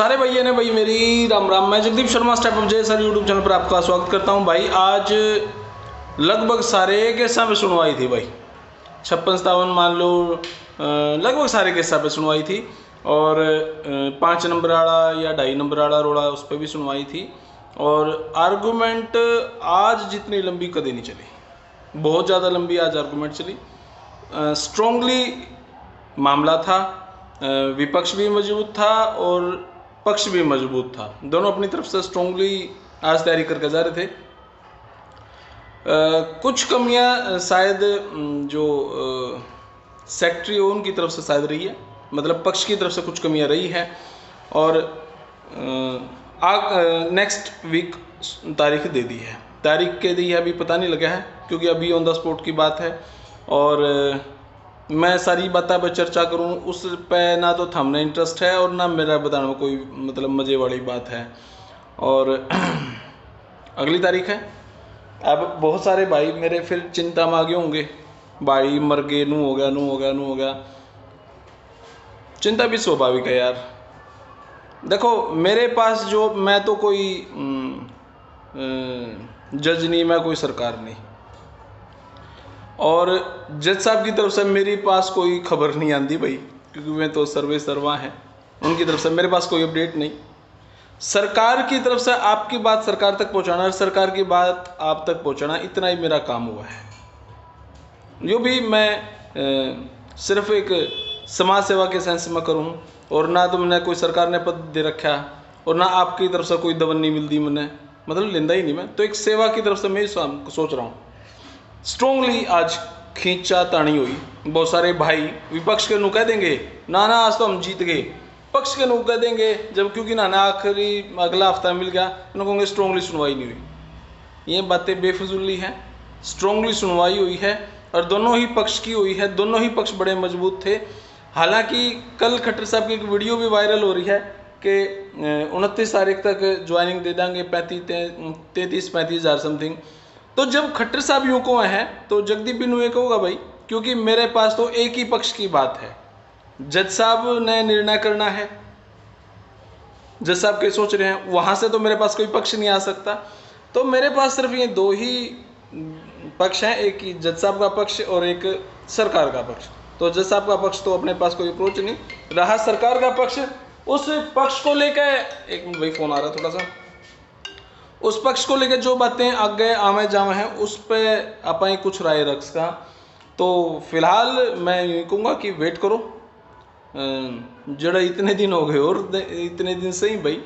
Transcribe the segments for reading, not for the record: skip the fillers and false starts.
सारे भैया ने भाई मेरी राम राम। मैं जगदीप शर्मा स्टेप अप जय सर यूट्यूब चैनल पर आपका स्वागत करता हूं। भाई आज लगभग सारे केसा पे सुनवाई थी भाई, 56-57 मान लो, लगभग सारे केसा पे सुनवाई थी। और 5 नंबर वाला या 2.5 नंबर वाला रोड़ा उस पर भी सुनवाई थी। और आर्गूमेंट आज जितनी लंबी कभी नहीं चली, बहुत ज़्यादा लंबी आज आर्गूमेंट चली। स्ट्रॉन्गली मामला था, विपक्ष भी मजबूत था और पक्ष भी मजबूत था, दोनों अपनी तरफ से स्ट्रॉन्गली आज तैयारी करके जा रहे थे। कुछ कमियां शायद जो सेक्रेटरी हो उनकी तरफ से शायद रही है, मतलब पक्ष की तरफ से कुछ कमियां रही है। और नेक्स्ट वीक तारीख दे दी है, तारीख के दी है अभी पता नहीं लगा है, क्योंकि अभी ऑन द स्पॉट की बात है। और मैं सारी बातें पर चर्चा करूं उस पे ना तो थमने इंटरेस्ट है और ना मेरा बताने में कोई मतलब मज़े वाली बात है। और अगली तारीख है। अब बहुत सारे भाई मेरे फिर चिंता में आगे होंगे, भाई मर गए, नू हो गया, नू हो गया, नू हो गया। चिंता भी स्वाभाविक है यार। देखो मेरे पास जो, मैं तो कोई जज नहीं, मैं कोई सरकार नहीं, और जज साहब की तरफ से मेरे पास कोई खबर नहीं आती भाई, क्योंकि वे तो सर्वे सर्वा हैं, उनकी तरफ से मेरे पास कोई अपडेट नहीं। सरकार की तरफ से आपकी बात सरकार तक पहुंचाना और सरकार की बात आप तक पहुंचाना, इतना ही मेरा काम हुआ है। जो भी मैं सिर्फ एक समाज सेवा के सेंस में करूँ, और ना तो मैंने कोई सरकार ने पद दे रखा और ना आपकी तरफ से कोई दवन नहीं मिलती मैंने, मतलब लेंदा ही नहीं मैं, तो एक सेवा की तरफ से मैं सोच रहा हूँ। स्ट्रॉन्गली आज खींचा तानी हुई। बहुत सारे भाई विपक्ष के नु कह देंगे ना ना आज तो हम जीत गए, पक्ष के नु कह देंगे जब क्योंकि ना आखिरी अगला हफ्ता मिल गया, उन्होंने कहोगे स्ट्रॉन्गली सुनवाई नहीं हुई। ये बातें बेफजूली हैं। स्ट्रॉन्गली सुनवाई हुई है और दोनों ही पक्ष की हुई है, दोनों ही पक्ष बड़े मजबूत थे। हालांकि कल खट्टर साहब की एक वीडियो भी वायरल हो रही है कि 29 तारीख तक ज्वाइनिंग दे देंगे, 33-35 हज़ार समथिंग। तो जब खट्टर साहब यूँ को हैं तो जगदीप भी यूँ होगा भाई, क्योंकि मेरे पास तो एक ही पक्ष की बात है। जज साहब ने निर्णय करना है, जज साहब के सोच रहे हैं, वहाँ से तो मेरे पास कोई पक्ष नहीं आ सकता। तो मेरे पास सिर्फ ये दो ही पक्ष हैं, एक ही जज साहब का पक्ष और एक सरकार का पक्ष। तो जज साहब का पक्ष तो अपने पास कोई अप्रोच नहीं रहा, सरकार का पक्ष, उस पक्ष को लेकर, एक मिनट भाई फ़ोन आ रहा है थोड़ा सा, उस पक्ष को लेकर जो बातें आगे आवे जावे हैं उस पर आप कुछ राय रख सका। तो फिलहाल मैं यूँ कहूँगा कि वेट करो, जड़ा इतने दिन हो गए और इतने दिन से ही भाई,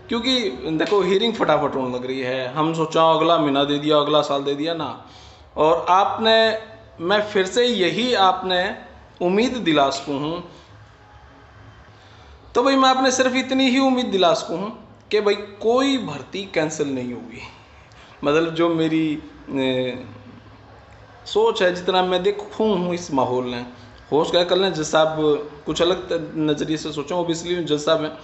क्योंकि देखो हियरिंग फटाफट होने लग रही है। हम सोचा अगला महीना दे दिया, अगला साल दे दिया ना, और आपने, मैं फिर से यही आपने उम्मीद दिला सकूँ हूँ, तो भाई मैं आपने सिर्फ इतनी ही उम्मीद दिला सकूँ हूँ कि भाई कोई भर्ती कैंसिल नहीं होगी। मतलब जो मेरी सोच है, जितना मैं देखूँ हूँ इस माहौल ने, हो सका कल ने जज साहब कुछ अलग नज़रिए से सोचें, ओबियसली जज साहब हैं,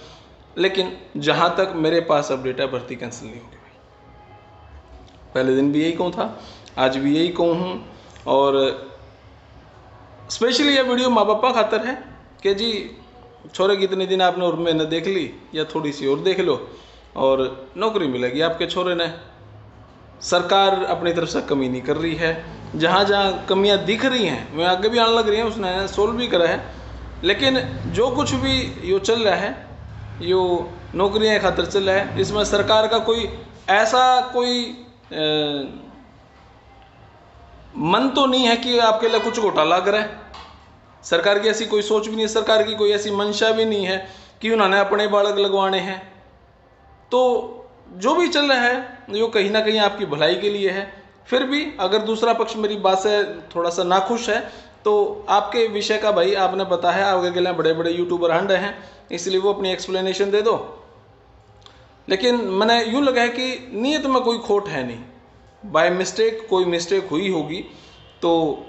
लेकिन जहाँ तक मेरे पास अपडेट है भर्ती कैंसिल नहीं होगी भाई। पहले दिन भी यही कहूँ था, आज भी यही कहूँ हूँ। और स्पेशली यह वीडियो माँ बापा खातर है कि जी छोरे कितने दिन आपने और मेहनत देख ली, या थोड़ी सी और देख लो और नौकरी मिलेगी आपके छोरे ने। सरकार अपनी तरफ से कमी नहीं कर रही है, जहाँ जहाँ कमियाँ दिख रही हैं वह आगे भी आने लग रही हैं, उसने सोल्व भी करा है। लेकिन जो कुछ भी यो चल रहा है, यो नौकरियाँ खातर चल रहा है, इसमें सरकार का कोई ऐसा कोई मन तो नहीं है कि आपके लिए कुछ घोटाला करे। सरकार की ऐसी कोई सोच भी नहीं है, सरकार की कोई ऐसी मंशा भी नहीं है कि उन्होंने अपने बालक लगवाने हैं। तो जो भी चल रहा है जो कहीं ना कहीं आपकी भलाई के लिए है। फिर भी अगर दूसरा पक्ष मेरी बात से थोड़ा सा नाखुश है तो आपके विषय का भाई आपने पता है, आगे के लिए बड़े बड़े यूट्यूबर हंड हैं, इसलिए वो अपनी एक्सप्लेनेशन दे दो। लेकिन मैंने यूँ लगा है कि नीयत में कोई खोट है नहीं, बाय मिस्टेक कोई मिस्टेक हुई होगी तो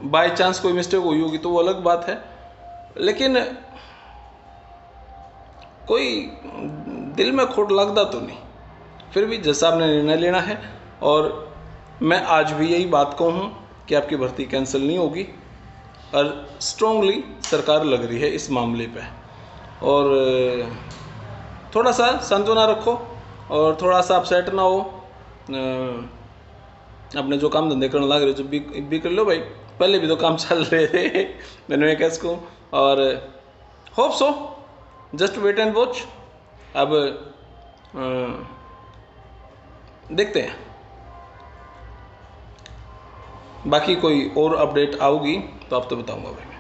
बाय चांस कोई मिस्टेक हुई होगी तो वो अलग बात है, लेकिन कोई दिल में खोट लगता तो नहीं। फिर भी जज साहब ने निर्णय लेना है और मैं आज भी यही बात कहूँ कि आपकी भर्ती कैंसिल नहीं होगी, और स्ट्रांगली सरकार लग रही है इस मामले पे। और थोड़ा सा सांत्वना रखो और थोड़ा सा अपसेट ना हो। अपने जो काम धंधे करने लग रहे हो जो भी कर लो भाई, पहले भी तो काम चल रहे थे मैंने कह सकूँ। और hope so, just wait and watch. अब देखते हैं, बाकी कोई और अपडेट आऊगी तो आप तो बताऊंगा भाई।